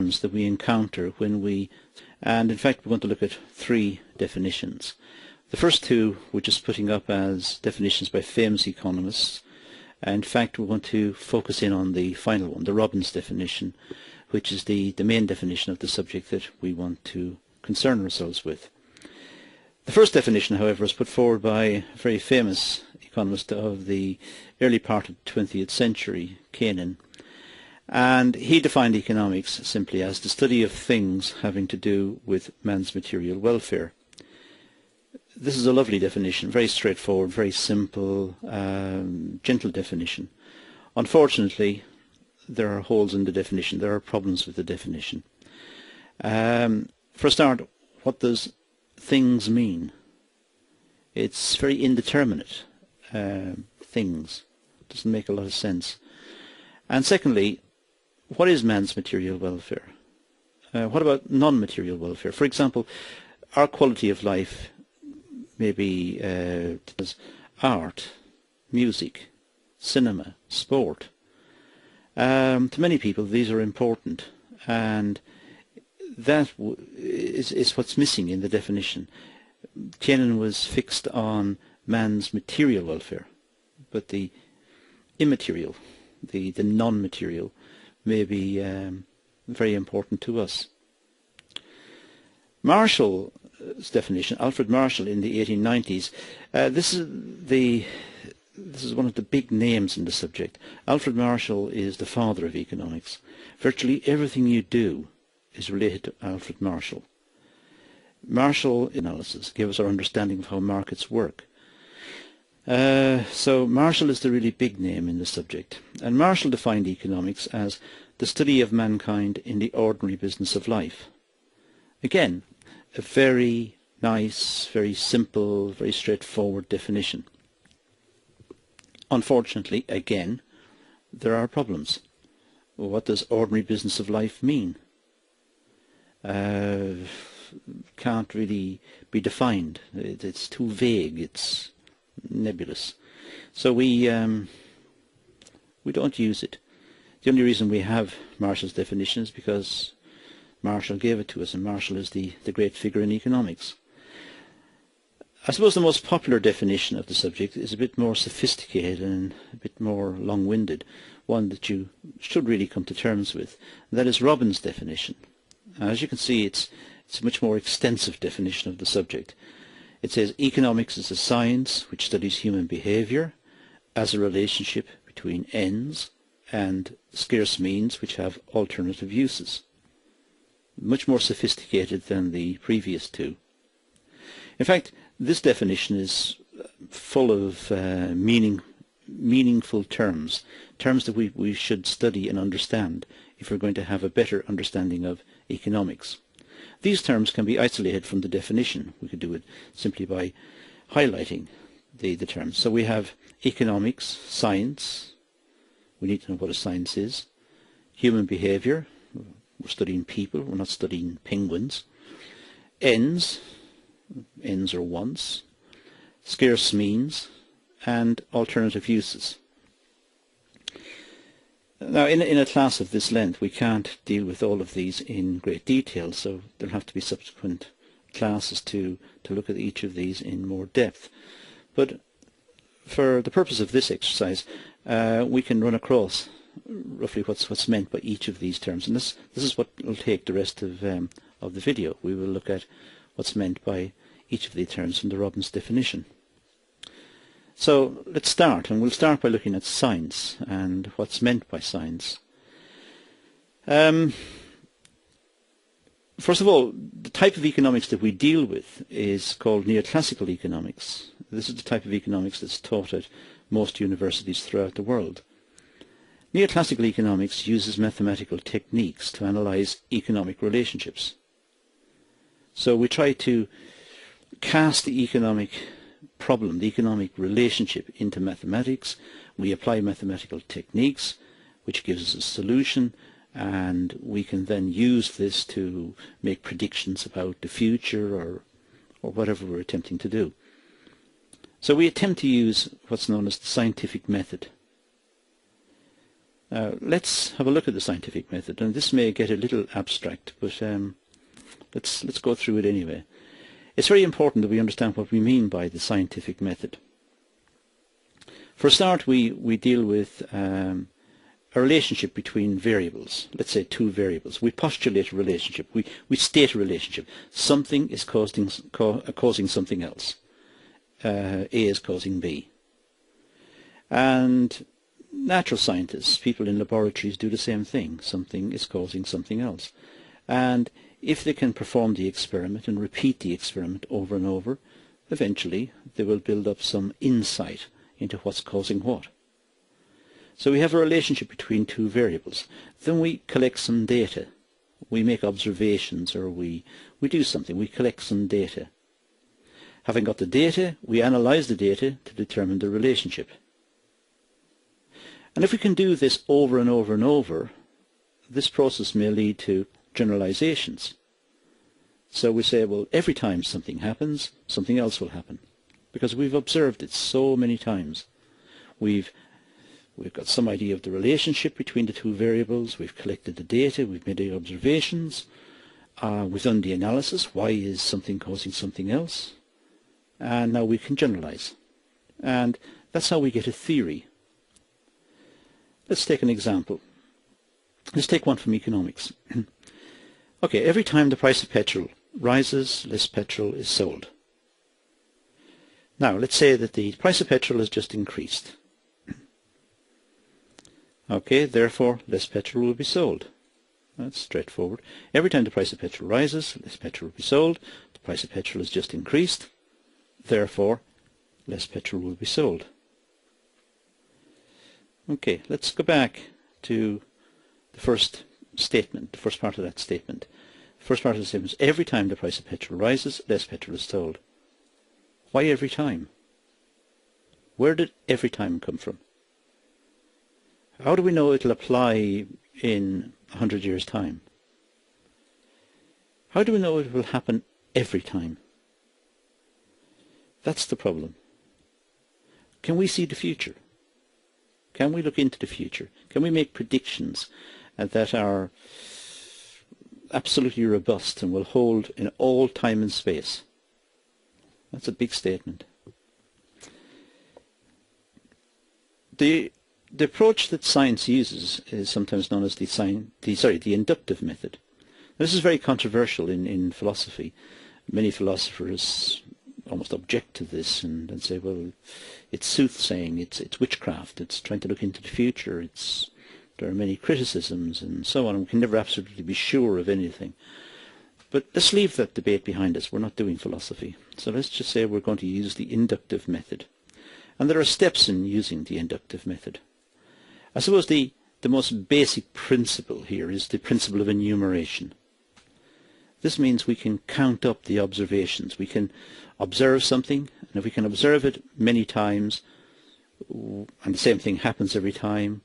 terms that we encounter when we, and in fact we're going to look at three definitions. The first two we're just putting up as definitions by famous economists. In fact, we're going to focus in on the final one, the Robbins definition, which is the main definition of the subject that we want to concern ourselves with. The first definition, however, was put forward by a very famous economist of the early part of the 20th century, Keynes, and he defined economics simply as the study of things having to do with man's material welfare. This is a lovely definition, very straightforward, very simple, gentle definition. Unfortunately, there are holes in the definition, there are problems with the definition. For a start, what does things mean? It's very indeterminate. Things doesn't make a lot of sense. And secondly, what is man's material welfare? What about non-material welfare? For example, our quality of life may be art, music, cinema, sport. To many people these are important, and that is what's missing in the definition. Keynes was fixed on man's material welfare, but the immaterial, the non-material, may be very important to us. Marshall's definition, Alfred Marshall in the 1890s, this is one of the big names in the subject. Alfred Marshall is the father of economics. Virtually everything you do is related to Alfred Marshall. Marshall analysis gave us our understanding of how markets work. So Marshall is the really big name in the subject, and Marshall defined economics as the study of mankind in the ordinary business of life. Again, a very nice, very simple, very straightforward definition. Unfortunately, again, there are problems. What does ordinary business of life mean? Can't really be defined. It's too vague. It's nebulous. So we don't use it. The only reason we have Marshall's definition is because Marshall gave it to us, and Marshall is the great figure in economics. I suppose the most popular definition of the subject is a bit more sophisticated and a bit more long-winded, one that you should really come to terms with, and that is Robbins' definition. As you can see, it's a much more extensive definition of the subject. It says economics is a science which studies human behavior as a relationship between ends and scarce means which have alternative uses. Much more sophisticated than the previous two. In fact, this definition is full of meaningful terms that we should study and understand if we're going to have a better understanding of economics. These terms can be isolated from the definition. We could do it simply by highlighting the terms. So we have economics, science. We need to know what a science is. Human behavior. We're studying people. We're not studying penguins. Ends. Ends or wants. Scarce means. And alternative uses. Now, in a class of this length, we can't deal with all of these in great detail, so there'll have to be subsequent classes to look at each of these in more depth. But for the purpose of this exercise, we can run across roughly what's meant by each of these terms, and this is what will take the rest of the video. We will look at what's meant by each of the terms from the Robbins definition. So let's start, and we'll start by looking at science and what's meant by science. First of all, the type of economics that we deal with is called neoclassical economics. This is the type of economics that's taught at most universities throughout the world. Neoclassical economics uses mathematical techniques to analyze economic relationships. So we try to cast the economic problem, the economic relationship, into mathematics. We apply mathematical techniques, which gives us a solution, and we can then use this to make predictions about the future or whatever we're attempting to do. So we attempt to use what's known as the scientific method. Let's have a look at the scientific method, and this may get a little abstract, but let's go through it anyway. It's very important that we understand what we mean by the scientific method. For a start, we deal with a relationship between variables. Let's say two variables. We postulate a relationship. We state a relationship. Something is causing something else. A is causing B. And natural scientists, people in laboratories, do the same thing. Something is causing something else. And if they can perform the experiment and repeat the experiment over and over, eventually they will build up some insight into what's causing what. So we have a relationship between two variables. Then we collect some data. We make observations, or we do something. We collect some data. Having got the data, we analyze the data to determine the relationship. And if we can do this over and over and over, this process may lead to generalizations. So we say, well, every time something happens, something else will happen, because we've observed it so many times. We've got some idea of the relationship between the two variables. We've collected the data. We've made the observations. We've done the analysis. Why is something causing something else? And now we can generalize. And that's how we get a theory. Let's take an example. Let's take one from economics. Okay, every time the price of petrol rises, less petrol is sold. Now, let's say that the price of petrol has just increased. Okay, therefore, less petrol will be sold. That's straightforward. Every time the price of petrol rises, less petrol will be sold. The price of petrol has just increased. Therefore, less petrol will be sold. Okay, let's go back to the first statement, the first part of that statement. The first part of the statement is every time the price of petrol rises, less petrol is sold. Why every time? Where did every time come from? How do we know it'll apply in 100 years' time? How do we know it will happen every time? That's the problem. Can we see the future? Can we look into the future? Can we make predictions that are absolutely robust and will hold in all time and space? That's a big statement. The approach that science uses is sometimes known as the inductive method. This is very controversial in philosophy. Many philosophers almost object to this and say, well, it's soothsaying, it's witchcraft, it's trying to look into the future, there are many criticisms and so on, and we can never absolutely be sure of anything. But let's leave that debate behind us. We're not doing philosophy. So let's just say we're going to use the inductive method. And there are steps in using the inductive method. I suppose the most basic principle here is the principle of enumeration. This means we can count up the observations. We can observe something, and if we can observe it many times, and the same thing happens every time,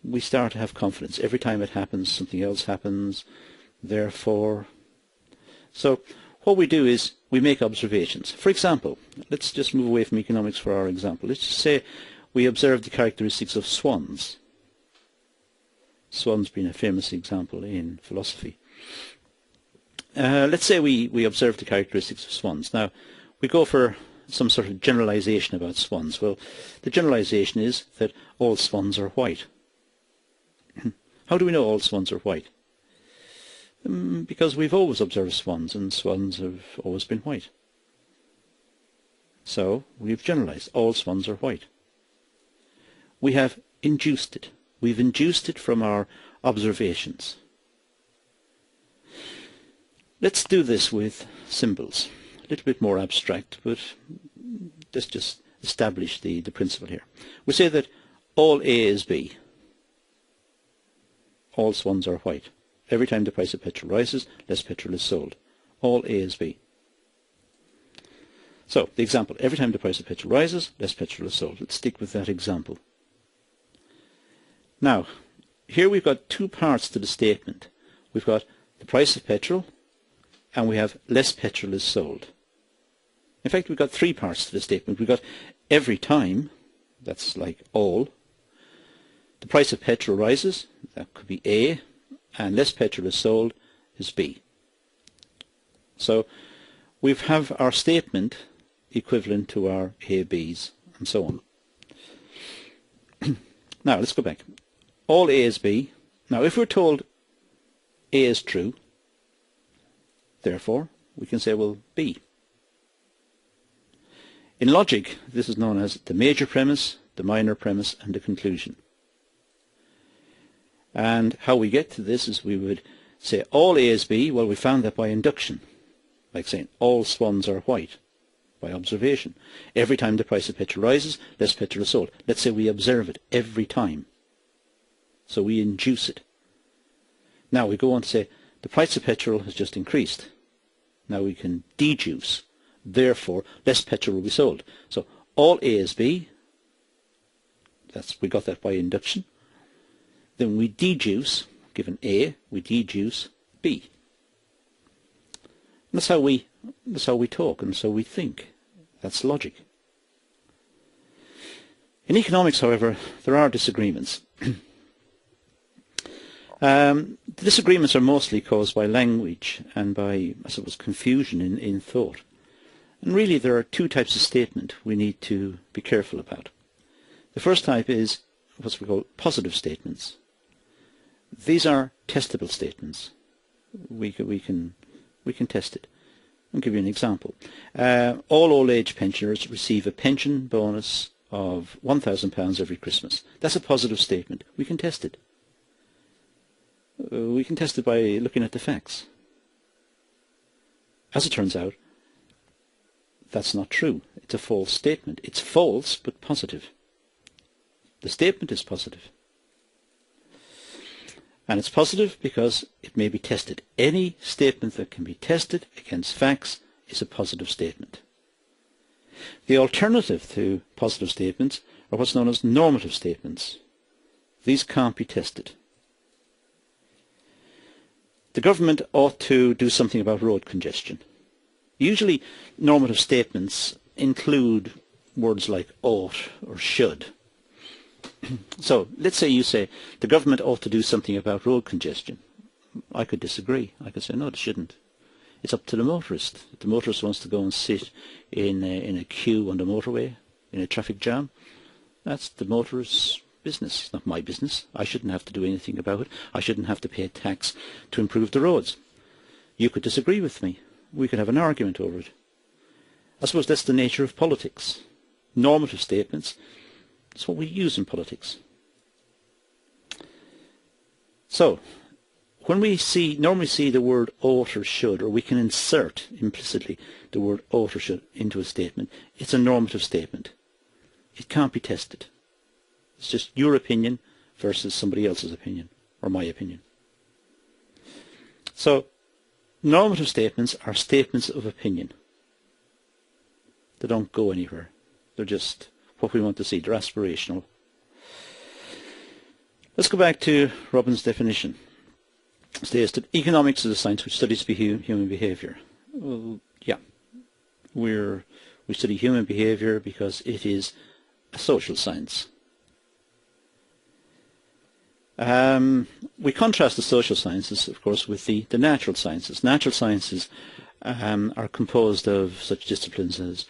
we start to have confidence. Every time it happens, something else happens, therefore. So what we do is we make observations. For example, let's just move away from economics for our example. Let's just say we observe the characteristics of swans. Swans being a famous example in philosophy. Let's say we observe the characteristics of swans. Now, we go for some sort of generalization about swans. Well, the generalization is that all swans are white. How do we know all swans are white? Because we've always observed swans, and swans have always been white. So we've generalized. All swans are white. We have induced it. We've induced it from our observations. Let's do this with symbols. A little bit more abstract, but let's just establish the principle here. We say that all A is B. All swans are white. Every time the price of petrol rises, less petrol is sold. All A is B. So, the example, every time the price of petrol rises, less petrol is sold. Let's stick with that example. Now, here we've got two parts to the statement. We've got the price of petrol, and we have less petrol is sold. In fact, we've got three parts to the statement. We've got every time, that's like all. The price of petrol rises, that could be A, and less petrol is sold is B. So we have our statement equivalent to our A, B's, and so on. Now let's go back. All A is B. Now if we're told A is true, therefore we can say, well, B. In logic, this is known as the major premise, the minor premise, and the conclusion. And how we get to this is we would say all A is B. Well, we found that by induction, like saying all swans are white, by observation. Every time the price of petrol rises, less petrol is sold. Let's say we observe it every time. So we induce it. Now we go on to say the price of petrol has just increased. Now we can deduce. Therefore, less petrol will be sold. So all A is B. We got that by induction. Then we deduce, given A, we deduce B. And that's how we talk, and so we think. That's logic. In economics, however, there are disagreements. The disagreements are mostly caused by language and by, I suppose, confusion in thought. And really there are two types of statement we need to be careful about. The first type is what we call positive statements. These are testable statements. We can test it. I'll give you an example. All old age pensioners receive a pension bonus of £1,000 every Christmas. That's a positive statement. We can test it. We can test it by looking at the facts. As it turns out, that's not true. It's a false statement. It's false but positive. The statement is positive. And it's positive because it may be tested. Any statement that can be tested against facts is a positive statement. The alternative to positive statements are what's known as normative statements. These can't be tested. The government ought to do something about road congestion. Usually normative statements include words like ought or should. So let's say you say the government ought to do something about road congestion. I could disagree. I could say no, it shouldn't. It's up to the motorist. If the motorist wants to go and sit in a queue on the motorway in a traffic jam, that's the motorist's business. It's not my business. I shouldn't have to do anything about it. I shouldn't have to pay a tax to improve the roads. You could disagree with me. We could have an argument over it. I suppose that's the nature of politics. Normative statements, that's what we use in politics. So, when we normally see the word ought or should, or we can insert implicitly the word ought or should into a statement, it's a normative statement. It can't be tested. It's just your opinion versus somebody else's opinion, or my opinion. So, normative statements are statements of opinion. They don't go anywhere. They're just what we want to see. They're aspirational. Let's go back to Robin's definition. It states that economics is a science which studies human behavior. Well, yeah. We study human behavior because it is a social science. We contrast the social sciences, of course, with the natural sciences. Natural sciences are composed of such disciplines as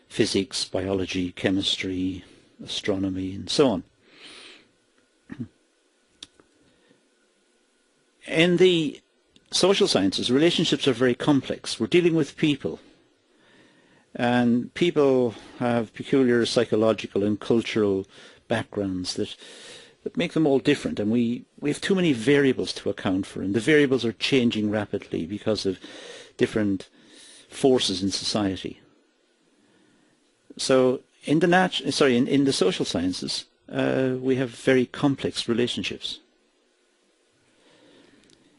physics, biology, chemistry, astronomy, and so on. In the social sciences, relationships are very complex. We're dealing with people, and people have peculiar psychological and cultural backgrounds that make them all different, and we have too many variables to account for, and the variables are changing rapidly because of different forces in society. So in the social sciences, we have very complex relationships.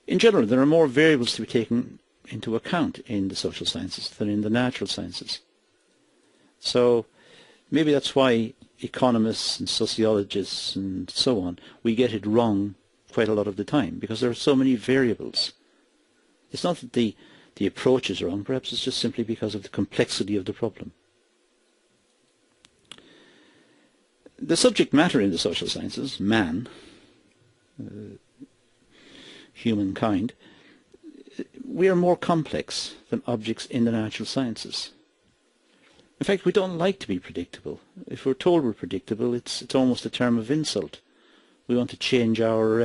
In general, there are more variables to be taken into account in the social sciences than in the natural sciences. So maybe that's why economists and sociologists and so on, we get it wrong quite a lot of the time, because there are so many variables. It's not that the approach is wrong, perhaps it's just simply because of the complexity of the problem. The subject matter in the social sciences, man, humankind, we are more complex than objects in the natural sciences. In fact, we don't like to be predictable. If we're told we're predictable, it's almost a term of insult. We want to change our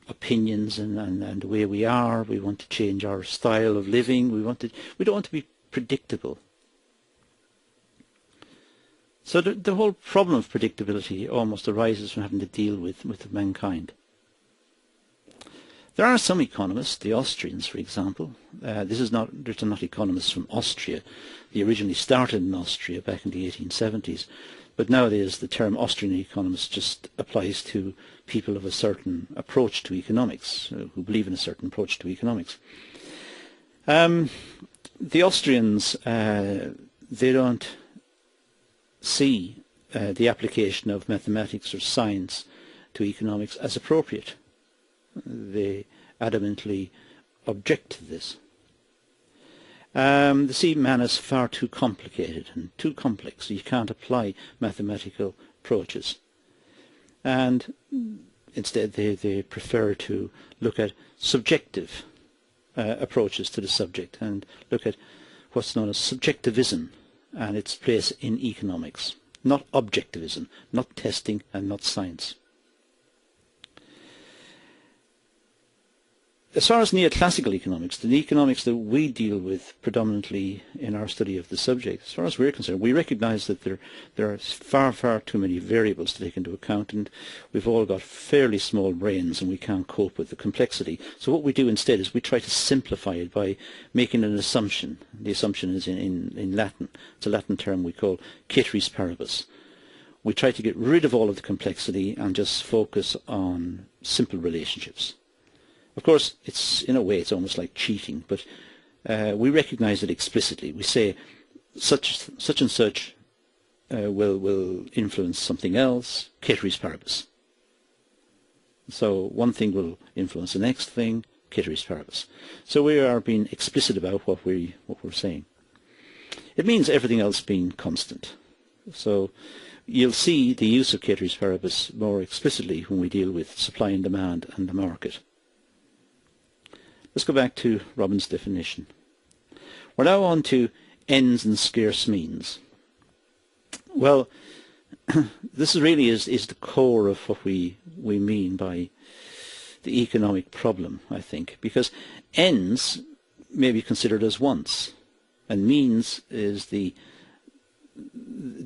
opinions and the way we are. We want to change our style of living. We don't want to be predictable. So the whole problem of predictability almost arises from having to deal with mankind. There are some economists, the Austrians, for example. These are not economists from Austria. They originally started in Austria back in the 1870s, but nowadays the term Austrian economist just applies to people of a certain approach to economics, who believe in a certain approach to economics. The Austrians, they don't see the application of mathematics or science to economics as appropriate. They adamantly object to this. They see man as far too complicated and too complex, so you can't apply mathematical approaches. And instead they prefer to look at subjective approaches to the subject and look at what's known as subjectivism and its place in economics, not objectivism, not testing and not science. As far as neoclassical economics, the economics that we deal with predominantly in our study of the subject, as far as we're concerned, we recognise that there are far, far too many variables to take into account, and we've all got fairly small brains and we can't cope with the complexity. So what we do instead is we try to simplify it by making an assumption. The assumption is in Latin. It's a Latin term we call ceteris paribus. We try to get rid of all of the complexity and just focus on simple relationships. Of course, in a way, it's almost like cheating, but we recognise it explicitly. We say such and such will influence something else, ceteris paribus. So one thing will influence the next thing, ceteris paribus. So we are being explicit about what we're saying. It means everything else being constant. So you'll see the use of ceteris paribus more explicitly when we deal with supply and demand and the market. Let's go back to Robin's definition. We're now on to ends and scarce means. Well, this really is the core of what we mean by the economic problem, I think, because ends may be considered as wants, and means is the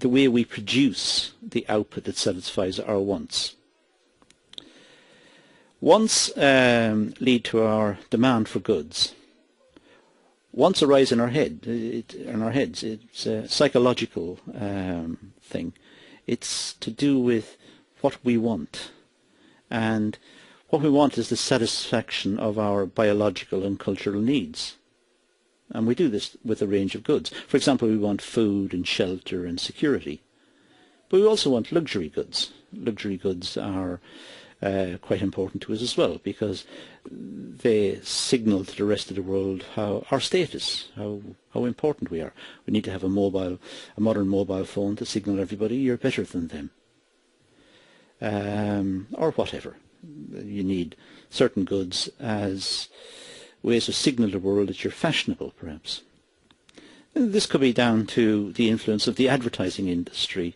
way we produce the output that satisfies our wants. Wants lead to our demand for goods. Wants arise in our heads. It's a psychological thing. It's to do with what we want, and what we want is the satisfaction of our biological and cultural needs. And we do this with a range of goods. For example, we want food and shelter and security, but we also want luxury goods. Luxury goods are quite important to us as well, because they signal to the rest of the world our status, how important we are. We need to have a modern mobile phone to signal everybody you're better than them, or whatever. You need certain goods as ways to signal to the world that you're fashionable, perhaps. And this could be down to the influence of the advertising industry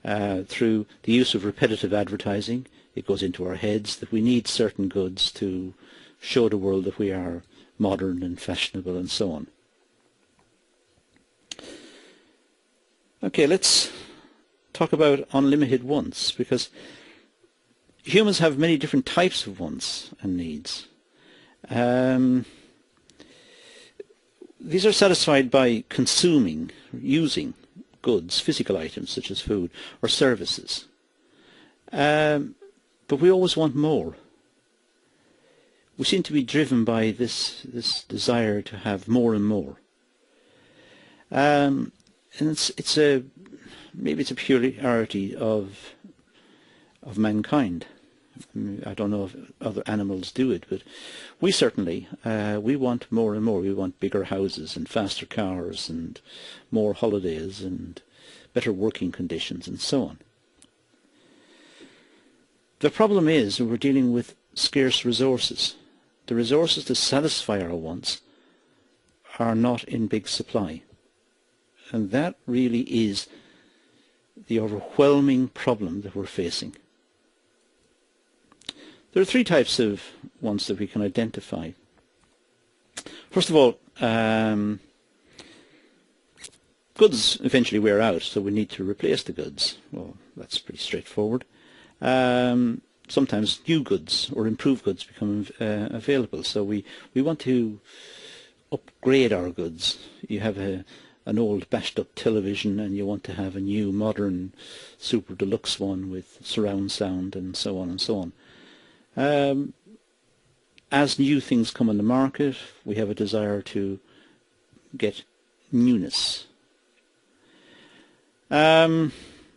through the use of repetitive advertising. It goes into our heads that we need certain goods to show the world that we are modern and fashionable and so on. Okay, let's talk about unlimited wants, because humans have many different types of wants and needs. These are satisfied by consuming, using goods, physical items such as food or services. But we always want more. We seem to be driven by this desire to have more and more. And maybe it's a peculiarity of mankind. I don't know if other animals do it, but we certainly, we want more and more. We want bigger houses and faster cars and more holidays and better working conditions and so on. The problem is we're dealing with scarce resources. The resources to satisfy our wants are not in big supply. And that really is the overwhelming problem that we're facing. There are three types of wants that we can identify. First of all, goods eventually wear out, so we need to replace the goods. Well, that's pretty straightforward. Sometimes new goods or improved goods become available, so we want to upgrade our goods. You have an old bashed up television and you want to have a new modern super deluxe one with surround sound and so on and so on. As new things come on the market, we have a desire to get newness.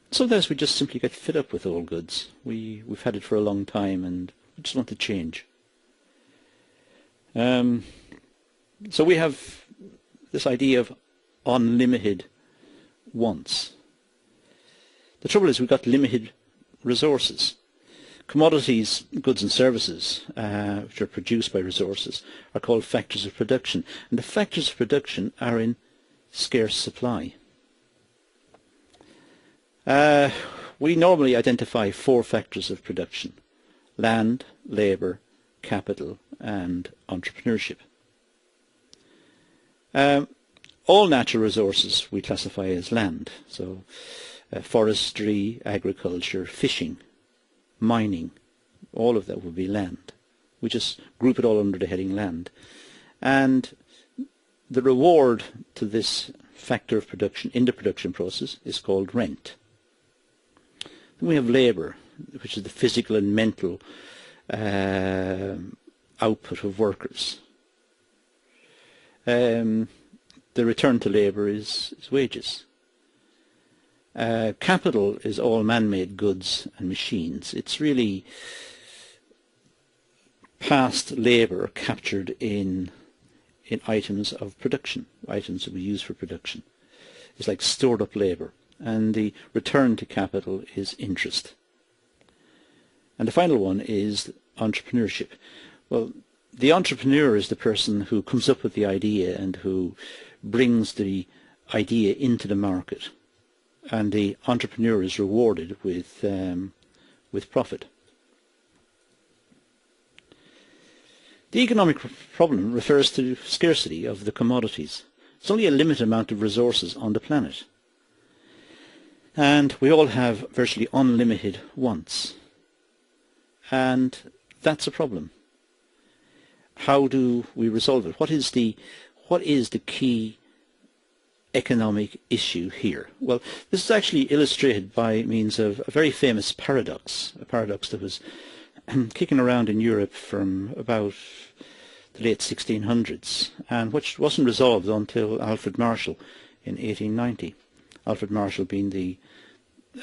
Sometimes we just simply get fed up with old goods. We've had it for a long time and we just want to change. So we have this idea of unlimited wants. The trouble is we've got limited resources. Commodities, goods and services, which are produced by resources, are called factors of production. And the factors of production are in scarce supply. We normally identify four factors of production: land, labour, capital and entrepreneurship. All natural resources we classify as land, so forestry, agriculture, fishing, mining, all of that would be land. We just group it all under the heading land. And the reward to this factor of production in the production process is called rent. Then we have labour, which is the physical and mental output of workers. The return to labour is wages. Capital is all man-made goods and machines. It's really past labour captured in items of production, items that we use for production. It's like stored up labour. And the return to capital is interest. And the final one is entrepreneurship. Well, the entrepreneur is the person who comes up with the idea and who brings the idea into the market. And the entrepreneur is rewarded with profit. The economic problem refers to scarcity of the commodities. It's only a limited amount of resources on the planet. And we all have virtually unlimited wants. And that's a problem. How do we resolve it? What is the key economic issue here? Well, this is actually illustrated by means of a very famous paradox, a paradox that was kicking around in Europe from about the late 1600s, and which wasn't resolved until Alfred Marshall in 1890. Alfred Marshall being the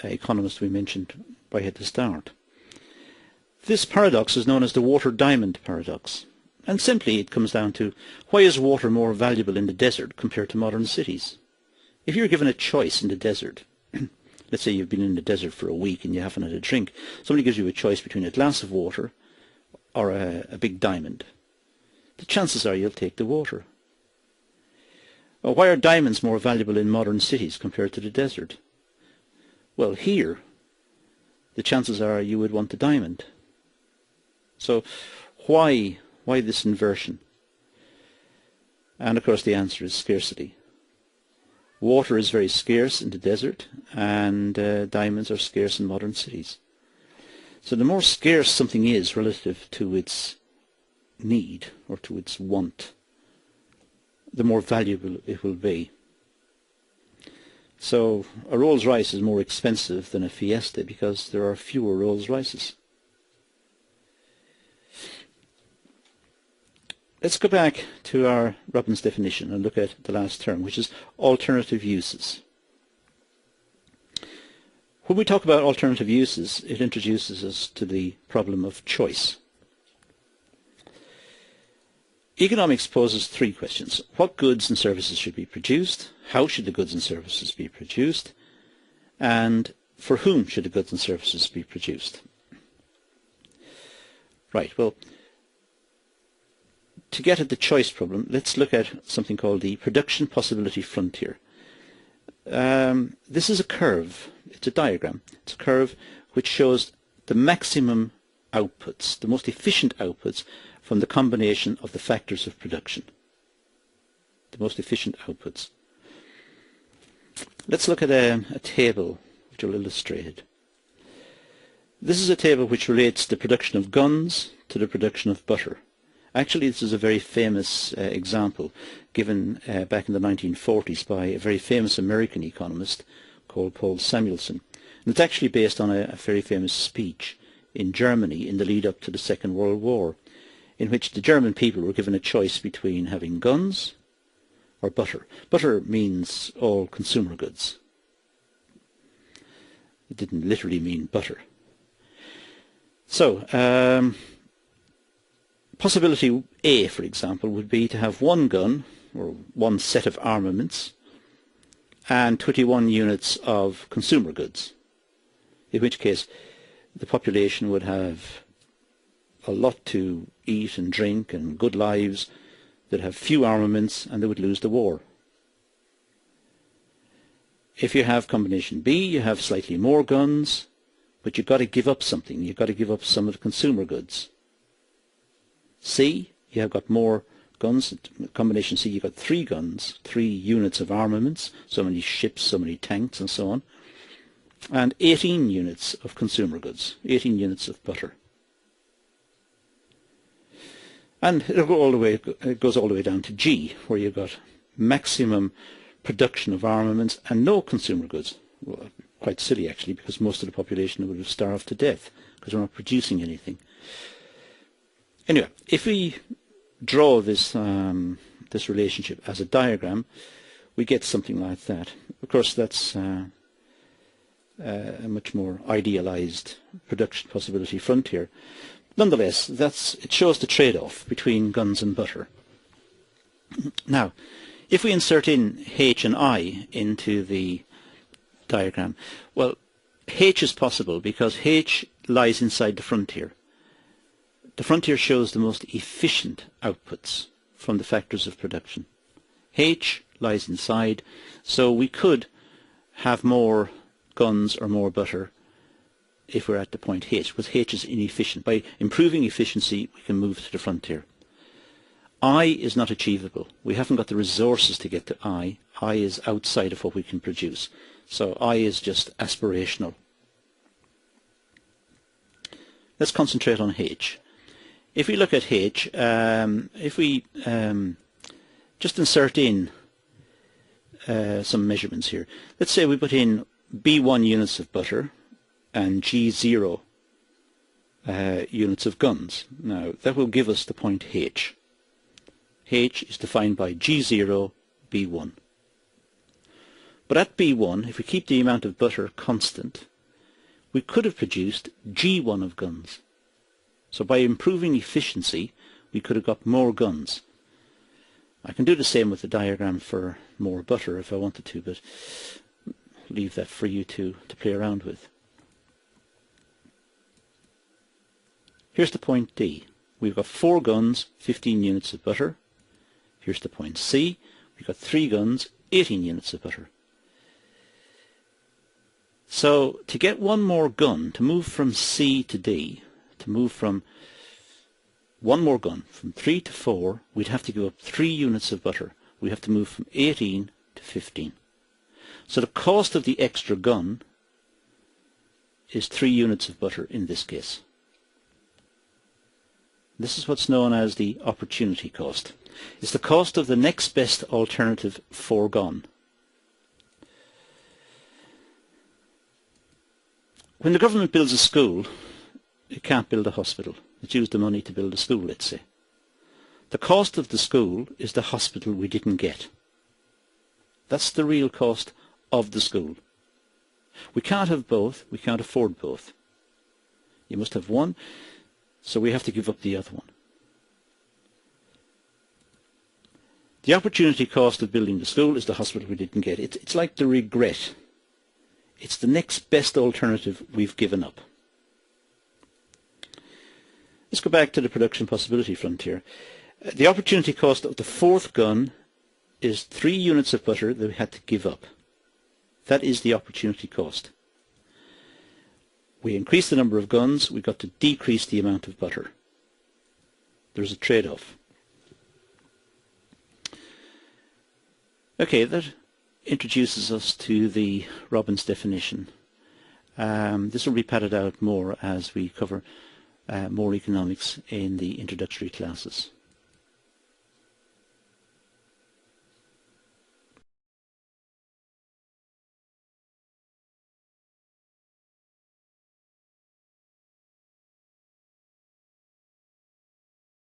economist we mentioned right at the start. This paradox is known as the water-diamond paradox. And simply it comes down to, why is water more valuable in the desert compared to modern cities? If you're given a choice in the desert, let's say you've been in the desert for a week and you haven't had a drink, somebody gives you a choice between a glass of water or a big diamond. The chances are you'll take the water. Well, why are diamonds more valuable in modern cities compared to the desert? Well, here, the chances are you would want the diamond. So why this inversion? And of course the answer is scarcity. Water is very scarce in the desert, and diamonds are scarce in modern cities. So the more scarce something is relative to its need or to its want, the more valuable it will be. So a Rolls-Royce is more expensive than a Fiesta because there are fewer Rolls-Royces. Let's go back to our Robbins definition and look at the last term, which is alternative uses. When we talk about alternative uses, it introduces us to the problem of choice. Economics poses three questions. What goods and services should be produced? How should the goods and services be produced? And for whom should the goods and services be produced? Right, well, to get at the choice problem, let's look at something called the production possibility frontier. This is a curve, it's a diagram, it's a curve which shows the maximum outputs, the most efficient outputs from the combination of the factors of production. The most efficient outputs. Let's look at a table which I'll illustrate it. This is a table which relates the production of guns to the production of butter. Actually, this is a very famous example given back in the 1940s by a very famous American economist called Paul Samuelson. And it's actually based on a very famous speech in Germany in the lead up to the Second World War, in which the German people were given a choice between having guns or butter. Butter means all consumer goods. It didn't literally mean butter. So, possibility A, for example, would be to have one gun, or one set of armaments, and 21 units of consumer goods, in which case the population would have a lot to eat and drink and good lives, they'd have few armaments, and they would lose the war. If you have combination B, you have slightly more guns, but you've got to give up something. You've got to give up some of the consumer goods. C, you have got more guns. Combination C, you've got 3 guns, 3 units of armaments, so many ships, so many tanks, and so on. And 18 units of consumer goods, 18 units of butter. And it'll go all the way, it goes all the way down to G, where you've got maximum production of armaments and no consumer goods. Well, quite silly actually, because most of the population would have starved to death because we're not producing anything. Anyway, if we draw this this relationship as a diagram, we get something like that. Of course, that's a much more idealized production possibility frontier. Nonetheless, it shows the trade-off between guns and butter. Now, if we insert in H and I into the diagram, well, H is possible because H lies inside the frontier. The frontier shows the most efficient outputs from the factors of production. H lies inside, so we could have more guns or more butter if we're at the point H, because H is inefficient. By improving efficiency, we can move to the frontier. I is not achievable. We haven't got the resources to get to I. I is outside of what we can produce. So I is just aspirational. Let's concentrate on H. If we look at H, if we just insert in some measurements here. Let's say we put in B1 units of butter and G0 units of guns. Now that will give us the point H. H is defined by G0, B1. But at B1, if we keep the amount of butter constant, we could have produced G1 of guns. So by improving efficiency, we could have got more guns. I can do the same with the diagram for more butter if I wanted to, but leave that for you to play around with. Here's the point D. We've got 4 guns, 15 units of butter. Here's the point C. We've got 3 guns, 18 units of butter. So to get one more gun, to move from C to D, to move from one more gun, from 3 to 4, we'd have to give up 3 units of butter. We have to move from 18 to 15. So the cost of the extra gun is 3 units of butter in this case. This is what's known as the opportunity cost. It's the cost of the next best alternative foregone. When the government builds a school, it can't build a hospital. It's used the money to build a school, let's say. The cost of the school is the hospital we didn't get. That's the real cost of the school. We can't have both. We can't afford both. You must have one, so we have to give up the other one. The opportunity cost of building the school is the hospital we didn't get. It's like the regret. It's the next best alternative we've given up. Let's go back to the production possibility frontier. The opportunity cost of the fourth gun is 3 units of butter that we had to give up. That is the opportunity cost. We increased the number of guns, we got to decrease the amount of butter. There's a trade-off. Okay, that introduces us to the Robbins definition. This will be padded out more as we cover more economics in the introductory classes.